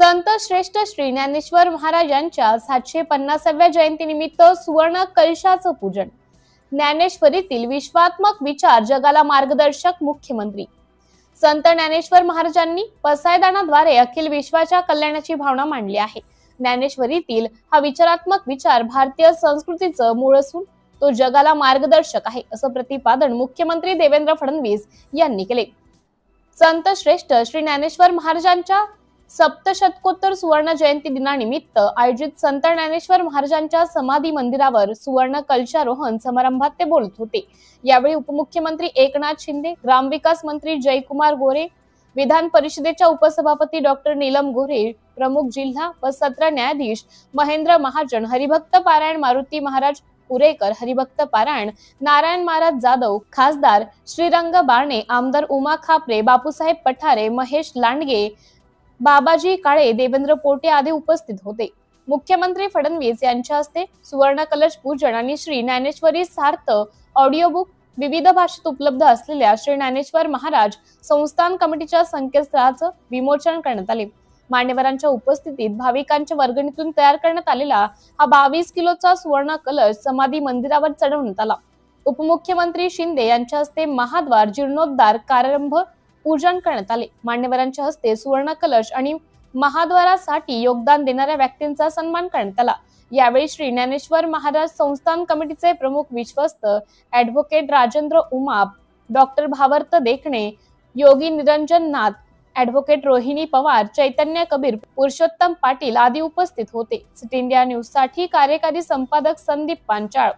संत श्रेष्ठ श्री ज्ञानेश्वर महाराज यांच्या 750व्या जयंतीनिमित्त सुवर्ण कलशाचं पूजन। ज्ञानेश्वरीतील विश्वात्मक विचार जगाला मार्गदर्शक। मुख्यमंत्री संत ज्ञानेश्वर महाराजांनी पसायदानाद्वारे अखिल विश्वाच्या कल्याणाची भावना मांडली आहे। ज्ञानेश्वरीतील हा विचारात्मक विचार भारतीय संस्कृतीचं मूळ असून तो जगाला मार्गदर्शक आहे, असं प्रतिपादन मुख्यमंत्री देवेंद्र फडणवीस यांनी केले। संत श्रेष्ठ श्री ज्ञानेश्वर महाराजांच्या सप्तशतकोत्तर सुवर्ण जयंती दिनानिमित्त आयोजित संत ज्ञानेश्वर महाराजांच्या समाधी मंदिरावर सुवर्ण कलशारोहण समारंभात ते बोलत होते। यावेळी उपमुख्यमंत्री एकनाथ शिंदे, ग्रामविकास मंत्री जयकुमार गोरे, विधान परिषदेच्या उपसभापती डॉक्टर नीलम गोरे, प्रमुख जिल्हा व सत्र न्यायाधीश महेंद्र महाजन, हरिभक्त पारायण मारुती महाराज पुरेकर, हरिभक्त पारायण नारायण महाराज जाधव, खासदार श्रीरंग बारणे, आमदार उमा खापरे, बापूसाहेब पठारे, महेश लांडगे, बाबाजी काळे, देवेंद्र पोटे आदी उपस्थित होते। मुख्यमंत्री फडणवीस यांच्या हस्ते सुवर्ण कलश पूजन आणि श्री ज्ञानेश्वरी सार्थ ऑडिओ बुक विविध भाषेत उपलब्ध असलेल्या श्री ज्ञानेश्वर महाराज संस्थान कमिटीच्या संकेतस्थळाचं विमोचन करण्यात आले। मान्यवरांच्या उपस्थितीत भाविकांच्या वर्गणीतून तयार करण्यात आलेला हा 22 किलोचा सुवर्ण कलश समाधी मंदिरावर चढवण्यात आला। उपमुख्यमंत्री शिंदे यांच्या हस्ते महाद्वार जीर्णोद्धार कार्यारंभ पूजन करण्यात आले। मान्यवरांच्या हस्ते सुवर्ण कलश आणि महाद्वारासाठी योगदान देणाऱ्या व्यक्तींचा सन्मान करण्यात आला। यावेळी श्री ज्ञानेश्वर महाराज संस्थान कमिटीचे प्रमुख विश्वस्त ॲडव्होकेट राजेंद्र उमाप, डॉक्टर भावार्थ देखणे, योगी निरंजन नाथ, ॲडव्होकेट रोहिणी पवार, चैतन्य कबीर, पुरुषोत्तम पाटील आदी उपस्थित होते। सिटी इंडिया न्यूज साठी कार्यकारी संपादक संदीप पांचाळ।